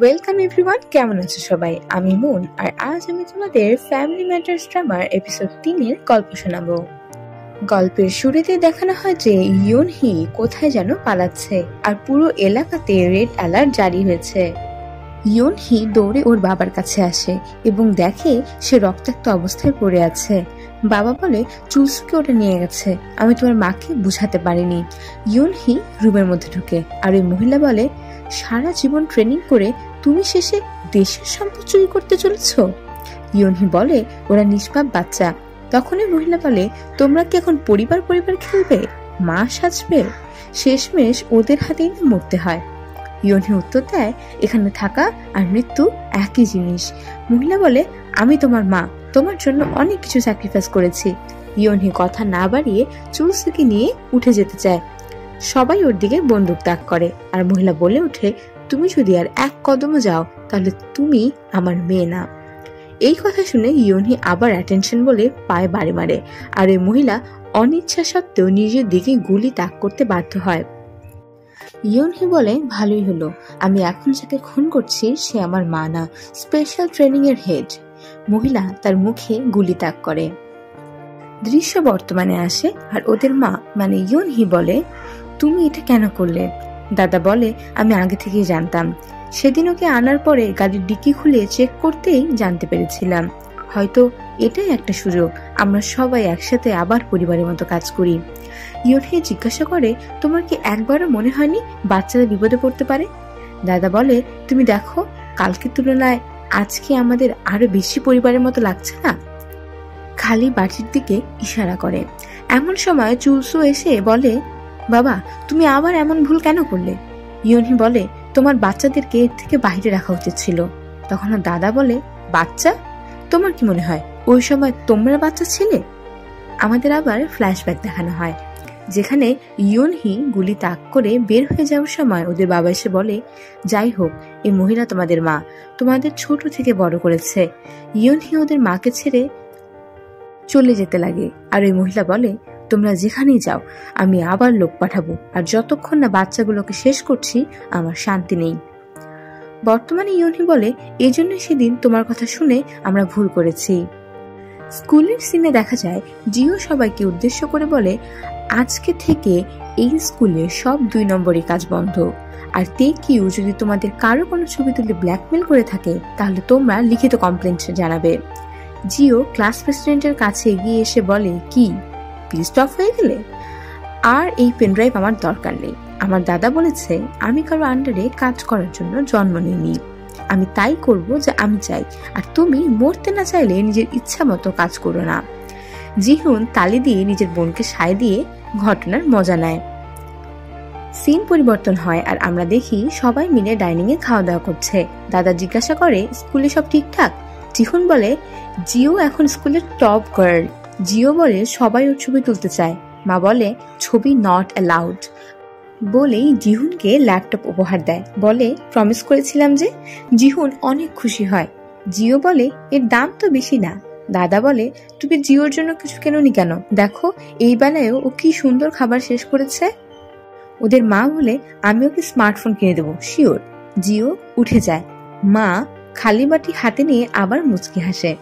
Welcome everyone, কেমন আছো সবাই? আমি মুন, আর আজ আমি তোমাদের ফ্যামিলি ম্যাটার্স ড্রামার এপিসোড 3-এর গল্প শোনাবো। গল্পের শুরুতে দেখানো হয় যে ইয়নহি কোথায় যেন পালাচ্ছে, আর পুরো এলাকাতে রেড অ্যালার্ট জারি হয়েছে। ইয়নহি দৌড়ে ওর বাবার কাছে আসে এবং দেখে সে রক্তাক্ত অবস্থায় পড়ে আছে। বাবা বলে, চুলসুকে ওটা নিয়ে গেছে, আমি তোমার মাকে বুঝাতে পারিনি। ইয়নহি রুমের মধ্যে ঢুকে, আর ওই মহিলা বলে, সারা জীবন ট্রেনিং করে তুমি শেষে দেশের সম্পদ চুরি করতে চলেছ। ইয়নহি বলে, ওরা নিষ্পাপ বাচ্চা। তখন ওই মহিলা বলে, তোমরা কি এখন পরিবার পরিবার খেলবে, মা সাজবে? শেষমেশ ওদের হাতেই মরতে হয়। ইয়নহি উত্তর দেয়, এখানে থাকা আর মৃত্যু একই জিনিস। মহিলা বলে, আমি তোমার মা, তোমার জন্য অনেক কিছু স্যাক্রিফাইস করেছি। ইয়নহি কথা না বাড়িয়ে চুলসুকে নিয়ে উঠে যেতে চায়। সবাই ওর দিকে বন্দুক তাক করে, আর মহিলা বলে ওঠে, তুমি যদি আর এক কদমও যাও তাহলে তুমি আমার মেয়ে না। এই কথা শুনে ইয়নহি আবার অ্যাটেনশন বলে পায়ে বাড়ি মারে, আর ওই মহিলা অনিচ্ছা সত্ত্বেও নিজের দিকে গুলি তাক করতে বাধ্য হয়। ইয়নহি বলে, ভালোই হলো, আমি এখন যাকে খুন করছি সে আমার মা না, স্পেশাল ট্রেনিং এর হেড। মহিলা তার মুখে গুলি তাক করে। দৃশ্য বর্তমানে আসে, আর ওদের মা মানে ইয়নহি বলে, তুমি এটা কেন করলে? দাদা বলে, আমি আগে থেকেই জানতাম। সেদিন ওকে আনার পরে গাড়ির ডিকি খুলে চেক করতেই জানতে পেরেছিলাম। হয়তো এটাই একটা সুযোগ, আমরা সবাই একসাথে আবার পরিবারের মতো কাজ করি। ইয়নহি জিজ্ঞাসা করে, তোমার কি একবারও মনে হয়নি বাচ্চারা বিপদে পড়তে পারে? দাদা বলে, তুমি দেখো, কালকের তুলনায় আজকে আমাদের আরো বেশি পরিবারের মতো লাগছে না? খালি বাড়ির দিকে ইশারা করে। এমন সময় চুলসু এসে বলে, বাবা, তুমি আবার এমন ভুল কেন করলে? ইয়নহি বলে, তোমার বাচ্চাদেরকে এর থেকে বাইরে রাখা উচিত ছিল। তখন দাদা বলে, বাচ্চা? তোমার কি মনে হয় ওই সময় তোমরা বাচ্চা ছিলে? আমাদের আবার ফ্ল্যাশব্যাক দেখানো হয়, যেখানে ইয়নহি গুলি তাক করে বের হয়ে যাওয়ার সময় ওদের বাবা এসে বলে, যাই হোক, এই মহিলা তোমাদের মা, তোমাদের ছোট থেকে বড় করেছে। ইয়নহি ওদের মাকে ছেড়ে চলে যেতে লাগে, আর ওই মহিলা বলে, তোমরা যেখানেই যাও আমি আবার লোক পাঠাবো, আর যতক্ষণ না বাচ্চাগুলোকে শেষ করছি আমার শান্তি নেই। বর্তমানে ইয়নহি বলে, এই জন্য সেদিন তোমার কথা শুনে আমরা ভুল করেছি। স্কুলের সিনে দেখা যায় জিও সবাইকে উদ্দেশ্য করে বলে, আজকে থেকে এই স্কুলে সব 2 নম্বরই কাজ বন্ধ, আর তেকিউ যদি তোমাদের কারো কোনো ছবি তুলে ব্ল্যাকমেল করে থাকে তাহলে তোমরা লিখিত কমপ্লেন্ট জানাবে। জিও ক্লাস প্রেসিডেন্টের কাছে এগিয়ে এসে বলে, কি পিসড অফ হয়ে গেলে? আর এই পেনড্রাইভ আমার দরকার নেই। আমার দাদা বলেছে আমি কারো আন্ডারে কাজ করার জন্য জন্ম নিইনি, আমি তাই করব যা আমি চাই, আর তুমি মরতে না চাইলে নিজের ইচ্ছা মতো কাজ করো না। জিহুন তালি দিয়ে নিজের বোনকে সায় দিয়ে ঘটনার মজা নেয়। সিন পরিবর্তন হয়, আর আমরা দেখি সবাই মিলে ডাইনিং এ খাওয়া দাওয়া করছে। দাদা জিজ্ঞাসা করে, স্কুলে সব ঠিকঠাক? জিহুন বলে, জিও এখন স্কুলের টপ গার্ল। জিও বলে, সবাই ওর ছবি তুলতে চায়। মা বলে, ছবি নট অ্যালাউড। বলেই জিহুনকে ল্যাপটপ উপহার দেয়, বলে, প্রমিস করেছিলাম যে। জিহুন অনেক খুশি হয়। জিও বলে, এর দাম তো বেশি না। দাদা বলে, তুমি জিওর জন্য কিছু কেননি কেন? দেখো এই বেলায়ও ও কি সুন্দর খাবার শেষ করেছে। ওদের মা বলে, আমি ওকে স্মার্টফোন কিনে দেবো, শিওর। জিও উঠে যায়। মা খালি বাটি হাতে নিয়ে আবার মুচকি হাসে।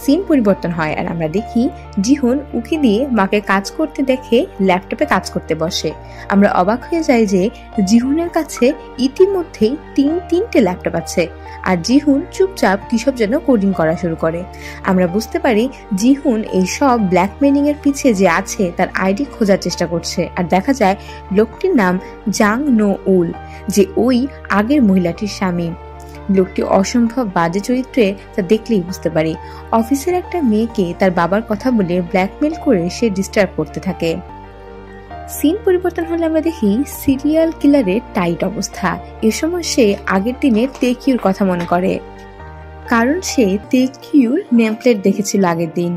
সিন পরিবর্তন হয়, আর আমরা দেখি জিহুন উকি দিয়ে মাকে কাজ করতে দেখে ল্যাপটপে কাজ করতে বসে। আমরা অবাক হয়ে যাই যে জিহুনের কাছে ইতিমধ্যেই 3টে ল্যাপটপ আছে, আর জিহুন চুপচাপ কিসব যেন কোডিং করা শুরু করে। আমরা বুঝতে পারি জিহুন এই সব ব্ল্যাকমেলিং এর পিছে যে আছে তার আইডি খোঁজার চেষ্টা করছে, আর দেখা যায় লোকটির নাম জাং নো উল, যে ওই আগের মহিলাটির স্বামী। লোকটি অসম্ভব বাজে চরিত্রে, তা দেখলেই বুঝতে পারি। অফিসের একটা মেয়েকে তার বাবার কথা বলে ব্ল্যাকমেল করে সে ডিস্টার্ব করতে থাকে। সিন পরিবর্তন হলে আমরা দেখি সিরিয়াল কিলারের টাইট অবস্থা। এ সময় সে আগের দিনে তেকিউর কথা মনে করে, কারণ সে তেকিউর নেমপ্লেট দেখেছিল আগের দিন।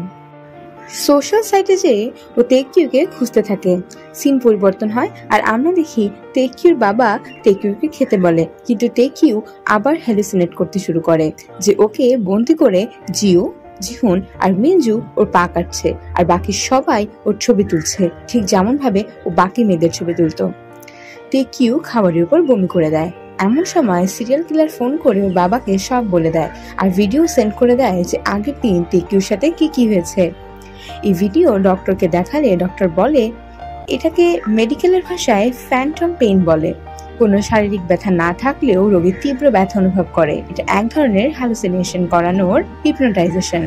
সোশ্যাল সাইটে যেয়ে ও তেকিউকে খুঁজতে থাকে। সিন পরিবর্তন হয়, আর আমরা দেখি তেকিউর বাবা তেকিউকে খেতে বলে, কিন্তু তেকিউ আবার হ্যালুসিনেট করতে শুরু করে যে ওকে বন্দি করে জিও, জিহুন আর মিনজু ওর পা কাটছে, আর বাকি সবাই ওর ছবি তুলছে, ঠিক যেমন ভাবে ও বাকি মেয়েদের ছবি তুলতো। তেকিউ খাবারের উপর বমি করে দেয়, এমন সময় সিরিয়াল কিলার ফোন করে ওর বাবাকে সব বলে দেয় আর ভিডিও সেন্ড করে দেয় যে আগের দিন তেকিউর সাথে কি হয়েছে। এই ভিডিও ডক্টরকে দেখালে ডক্টর বলে এটাকে মেডিকেলের ভাষায় ফ্যান্টম পেইন বলে। কোনো শারীরিক ব্যথা না থাকলেও রোগী তীব্র ব্যথা অনুভব করে। এটা এক ধরনের হ্যালুসিনেশন করানোর হিপনোটাইজেশন।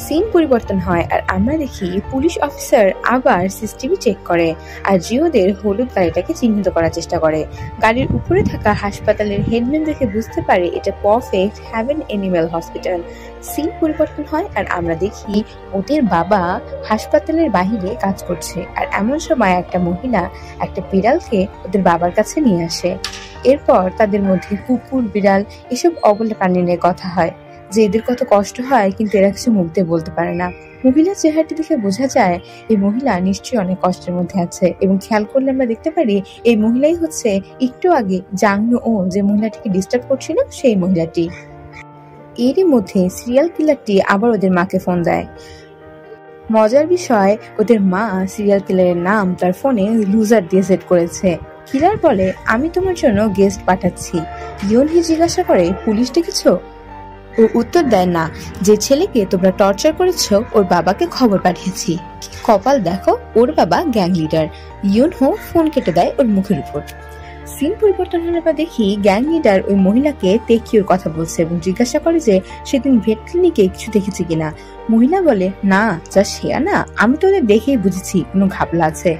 সিন পরিবর্তন হয় আর আমরা দেখি পুলিশ অফিসার আবার সিসিটিভি চেক করে আর জিওদের হলুদ গাড়িটাকে চিহ্নিত করার চেষ্টা করে। গাড়ির উপরে থাকা হাসপাতালের হেডম্যান দেখে বুঝতে পারে এটা perfect haven animal hospital. Scene পরিবর্তন হয় আর আমরা দেখি ওদের বাবা হাসপাতালের বাহিরে কাজ করছে আর এমন সময় একটা মহিলা একটা বিড়ালকে ওদের বাবার কাছে নিয়ে আসে। এরপর তাদের মধ্যে কুকুর বিড়াল এসব অবলা প্রাণী নিয়ে কথা হয় যে এদের কত কষ্ট হয় কিন্তু এরা কিছু মুখ দিয়ে বলতে পারে না। মহিলার চেহারাটি দেখে বোঝা যায় এই মহিলা নিশ্চয়ই অনেক কষ্টের মধ্যে আছে এবং খেয়াল করলে আমরা দেখতে পারি এই মহিলাই হচ্ছে একটু আগে জাংনু ও যে মহিলাটিকে ডিস্টার্ব করছিল সেই মহিলাটি। এরই মধ্যে সিরিয়াল কিলারটি আবার ওদের মাকে ফোন দেয়। মজার বিষয় ওদের মা সিরিয়াল কিলারের নাম তার ফোনে লুজার দিয়ে সেট করেছে। কিলার বলে আমি তোমার জন্য গেস্ট পাঠাচ্ছি। ইয়নহি জিজ্ঞাসা করে পুলিশ ডেকেছো? ও উত্তর দেয় না, যে ছেলেকে তোমরা টর্চার করেছো ওর বাবাকে খবর পাঠিয়েছি। কপাল দেখো, ওর বাবা গ্যাং লিডার। ইয়নহো ফোন কেটে দেয় ওর মুখের উপর। সিন পরিবর্তন হলে আমরা দেখি গ্যাং লিডার ওই মহিলাকে তেকিওর কথা বলছে এবং জিজ্ঞাসা করে যে সেদিন ভেট ক্লিনিকে কিছু দেখেছে কিনা। মহিলা বলে না, যা শেয়া না, আমি তো ওদের দেখেই বুঝেছি কোনো ঘাপলা আছে।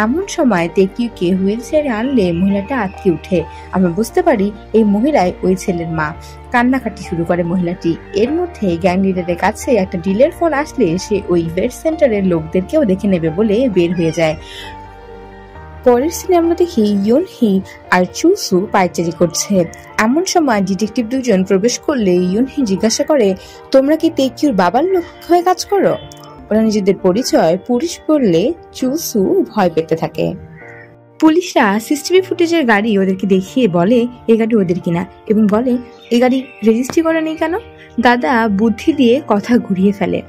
এমন সময় তেকিওকে হুইল চেয়ারে আনলে মহিলাটা আটকে উঠে। আমরা বুঝতে পারি এই মহিলাই ওই ছেলের মা। কান্নাকাটি শুরু করে মহিলাটি। এর মধ্যে গ্যাং লিডারের কাছে একটা ডিলের ফোন আসলে সে ওই ইভেন্ট সেন্টারের লোকদেরকেও দেখে নেবে বলে বের হয়ে যায়। পরের সিনে আমরা দেখি ইয়নহি আর চুসু পায়চারি করছে। এমন সময় ডিটেকটিভ দুজন প্রবেশ করলে ইয়নহি জিজ্ঞাসা করে তোমরা কি তেকিউর বাবার লোক হয়ে কাজ করো? ওরা নিজেদের পরিচয় পুলিশ বললে চুসু ভয় পেতে থাকে। পুলিশরা সিসিটিভি ফুটেজের গাড়ি ওদেরকে দেখিয়ে বলে এ গাড়ি ওদের কিনা এবং বলে এ গাড়ি রেজিস্ট্রি করা নেই কেন। দাদা বুদ্ধি দিয়ে কথা ঘুরিয়ে ফেলে।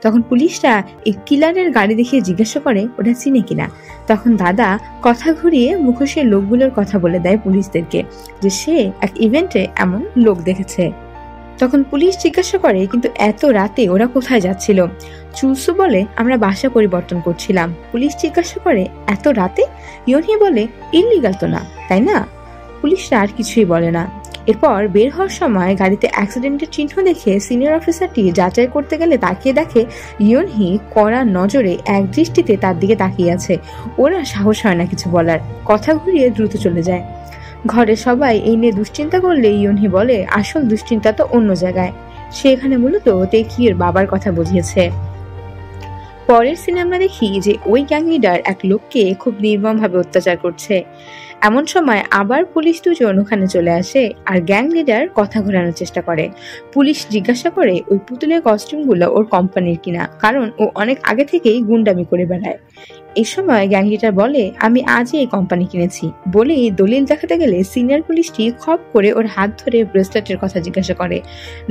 তখন পুলিশরা এই কিলারের গাড়ি দেখিয়ে জিজ্ঞাসা করে ওটা চিনে কিনা। তখন দাদা কথা ঘুরিয়ে মুখোশের লোকগুলোর কথা বলে দেয় পুলিশদেরকে যে সে এক ইভেন্টে এমন লোক দেখেছে। তখন পুলিশ জিজ্ঞাসা করে কিন্তু এত রাতে ওরা কোথায় যাচ্ছিল? চুলসু বলে আমরা বাসা পরিবর্তন করছিলাম। পুলিশ জিজ্ঞাসা করে এত রাতে? ইয়নহি বলে ইল্লিগাল তো না, তাই না? পুলিশরা আর কিছুই বলে না। এরপর বের হওয়ার সময় গাড়িতে অ্যাক্সিডেন্টের চিহ্ন দেখে সিনিয়র অফিসারটি যাচাই করতে গেলে তাকিয়ে দেখে ইয়নহি কড়া নজরে এক দৃষ্টিতে তার দিকে তাকিয়ে আছে। ওরা সাহস হয় না কিছু বলার, কথা ঘুরিয়ে দ্রুত চলে যায়। ঘরে সবাই এই নিয়ে দুশ্চিন্তা করলে ইয়নহি বলে আসল দুশ্চিন্তা তো অন্য জায়গায়। সে এখানে মূলত তেকিওর বাবার কথা বুঝিয়েছে। পরের সিনে আমরা দেখি যে ওই গ্যাং লিডার এক লোককে খুব নির্মমভাবে অত্যাচার করছে। এমন সময় আবার পুলিশ দুজন ওখানে চলে আসে আর গ্যাং লিডার কথা ঘোরানোর চেষ্টা করে। পুলিশ জিজ্ঞাসা করে ওই পুতুলের কস্টিউমগুলো ওর কোম্পানির কিনা, কারণ ও অনেক আগে থেকেই গুন্ডামি করে বেড়ায়। এই সময় গ্যাং লিডার বলে আমি আজই এই কোম্পানি কিনেছি বলে দলিল দেখাতে গেলে সিনিয়র পুলিশটি খপ করে ওর হাত ধরে ব্রেসলেটের কথা জিজ্ঞাসা করে।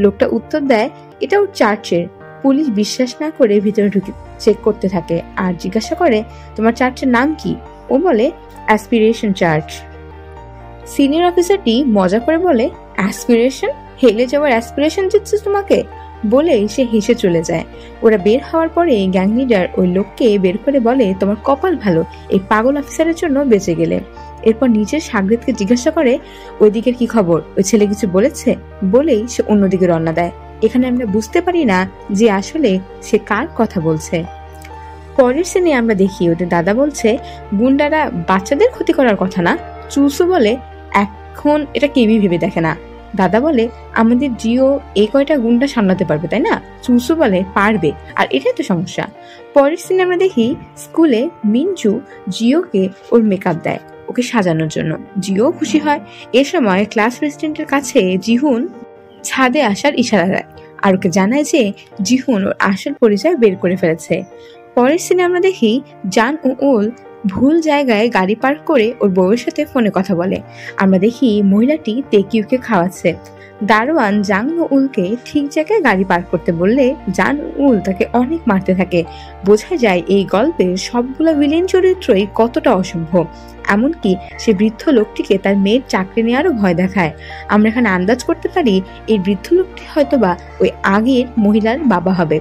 লোকটা উত্তর দেয় এটা ওর চার্চের। পুলিশ বিশ্বাস না করে ভিতরে ঢুকে চেক করতে থাকে আর জিজ্ঞাসা করে তোমার চার্চের নাম কি? ও বলে অ্যাসপিরেশন চার্চ। সিনিয়র অফিসারটি মজা করে বলে অ্যাসপিরেশন? হেলে যাওয়ার অ্যাসপিরেশন দিচ্ছে তোমাকে? বলেই সে হেসে চলে যায়। ওরা বের হওয়ার পরে গ্যাং লিডার ওই লোককে বের করে বলে তোমার কপাল ভালো, এই পাগল অফিসারের জন্য বেঁচে গেলে। এরপর নিজের সাগরেদকে জিজ্ঞাসা করে ওই দিকের কি খবর, ওই ছেলে কিছু বলেছে? বলেই সে অন্যদিকে রওনা দেয়। এখানে আমরা বুঝতে পারি না যে আসলে সে কার কথা বলছে। পরের সিনে আমরা দেখি ওদের দাদা বলছে গুন্ডারা বাচ্চাদের ক্ষতি করার কথা না। চুলসু বলে এখন এটা কেউই ভেবে দেখে না। দাদা বলে আমাদের জিও এই কয়টা গুন্ডা সামলাতে পারবে তাই না? চুলসু বলে পারবে, আর এটাই তো সমস্যা। পরের সিনে আমরা দেখি স্কুলে মিনচু জিওকে ওর মেকআপ দেয় ওকে সাজানোর জন্য। জিও খুশি হয়। এ সময় ক্লাস প্রেসিডেন্টের কাছে জিহুন ছাদে আসার ইশারা দেয় আর ওকে জানায় যে জিহুন ওর আসল পরিচয় বের করে ফেলেছে। পরের সিনে আমরা দেখি জান ও ওল ভুল জায়গায় গাড়ি পার্ক করে ওর বউয়ের সাথে ফোনে কথা বলে। আমরা দেখি মহিলাটি তেকিউকে খাওয়াচ্ছে। দারোয়ান জাং উলকে ঠিক জায়গায় গাড়ি পার্ক করতে বললে জান উল তাকে অনেক মারতে থাকে। বোঝা যায় এই গল্পের সবগুলো ভিলেন চরিত্রই কতটা অসভ্য। এমনকি সে বৃদ্ধ লোকটিকে তার মেয়ের চাকরি নেওয়ারও ভয় দেখায়। আমরা এখানে আন্দাজ করতে পারি এই বৃদ্ধ লোকটি হয়তোবা ওই আগের মহিলার বাবা হবে।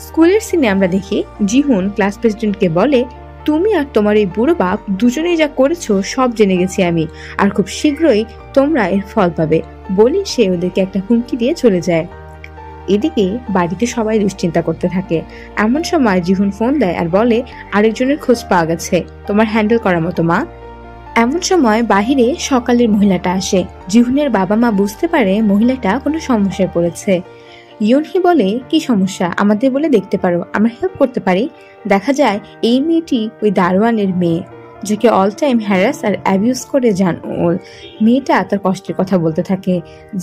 স্কুলের সিনে আমরা দেখি জিহুন ক্লাস প্রেসিডেন্টকে বলে, তুমি আর তোমার এই বুড়ো বাপ দুজনেই যা করেছো সব জেনে গেছি আমি, আর খুব শীঘ্রই তোমরা এর ফল পাবে বলে সে ওদেরকে একটা হুমকি দিয়ে চলে যায়। এদিকে বাড়িতে সবাই দুশ্চিন্তা করতে থাকে। এমন সময় জিহুন ফোন দেয় আর বলে, আরেকজনের খোঁজ পাওয়া গেছে, তোমার হ্যান্ডেল করার মতো মা। এমন সময় বাহিরে সকালের মহিলাটা আসে। জিহুনের বাবা মা বুঝতে পারে মহিলাটা কোনো সমস্যায় পড়েছে। ইয়নহি বলে, কি সমস্যা আমাদের বলে দেখতে পারো, আমরা হেল্প করতে পারি। দেখা যায় এই মেয়েটি ওই দারোয়ানের মেয়ে, যাকে অল টাইম হ্যারাস আর অ্যাবিউজ করে জান উল। মেয়েটা তার কষ্টের কথা বলতে থাকে।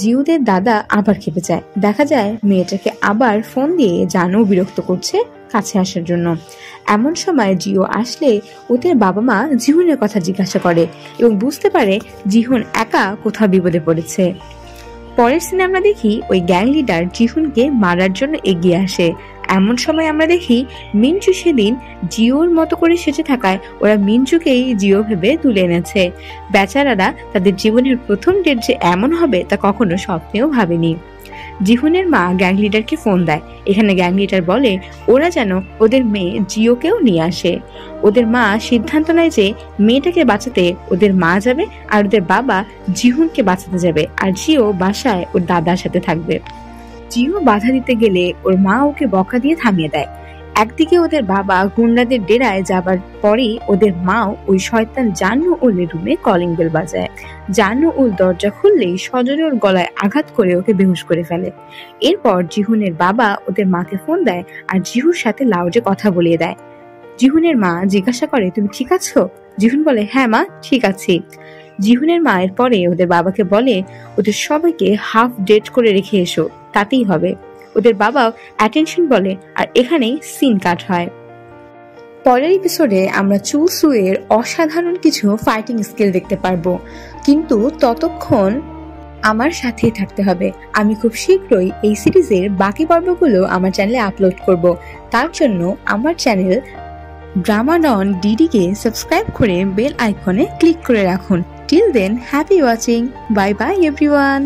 জিউদের দাদা আবার খেপে যায়। দেখা যায় মেয়েটাকে আবার ফোন দিয়ে জানও বিরক্ত করছে কাছে আসার জন্য। এমন সময় জিও আসলে ওদের বাবা মা জিহুনের কথা জিজ্ঞাসা করে এবং বুঝতে পারে জিহুন একা কোথাও বিপদে পড়েছে। পরের সিনে আমরা দেখি ওই গ্যাং লিডার জিহুনকে মারার জন্য এগিয়ে আসে। এমন সময় আমরা দেখি মিনচু সেদিন জিওর মতো করে সেজে থাকায় ওরা মিনচুকেই জিও ভেবে তুলে এনেছে। বেচারারা তাদের জীবনের প্রথম ডেট যে এমন হবে তা কখনো স্বপ্নেও ভাবেনি। জিহুনের মা গ্যাং লিডারকে ফোন দেয়। এখানে গ্যাং লিডার বলে ওরা যেন ওদের মেয়ে জিওকেও নিয়ে আসে। ওদের মা সিদ্ধান্ত নেয় যে মেয়েটাকে বাঁচাতে ওদের মা যাবে আর ওদের বাবা জিহুনকে বাঁচাতে যাবে, আর জিও বাসায় ওর দাদার সাথে থাকবে। জিও বাধা দিতে গেলে ওর মা ওকে বকা দিয়ে থামিয়ে দেয়। একদিকে ওদের বাবা গুন্ডাদের ডেরায় যাবার পরেই ওদের মাও ওই শয়তান জান্নু উলের রুমে কলিং বেল বাজায়। জান্নু উল দরজা খুললেই সজোরে ওর গলায় আঘাত করে ওকে বেহুশ করে ফেলে। এরপর জিহুনের বাবা ওদের মাকে ফোন দেয় আর জিহুর সাথে লাউডে কথা বলিয়ে দেয়। জিহুনের মা জিজ্ঞাসা করে, তুমি ঠিক আছো? জিহুন বলে, হ্যাঁ মা, ঠিক আছি। জিহুনের মায়ের পরে ওদের বাবাকে বলে, ওদের সবাইকে হাফ ডেট করে রেখে এসো, তাতেই হবে। ওদের বাবাও অ্যাটেনশন বলে আর এখানেই সিন কাট হয়। পরের এপিসোডে আমরা চু সুয়ের অসাধারণ কিছু ফাইটিং স্কিল দেখতে পারবো, কিন্তু ততক্ষণ আমার সাথেই থাকতে হবে। আমি খুব শীঘ্রই এই সিরিজের বাকি পর্বগুলো আমার চ্যানেলে আপলোড করব। তার জন্য আমার চ্যানেল ড্রামাডন ডিডিকে সাবস্ক্রাইব করে বেল আইকনে ক্লিক করে রাখুন। Till then, happy watching. Bye bye everyone.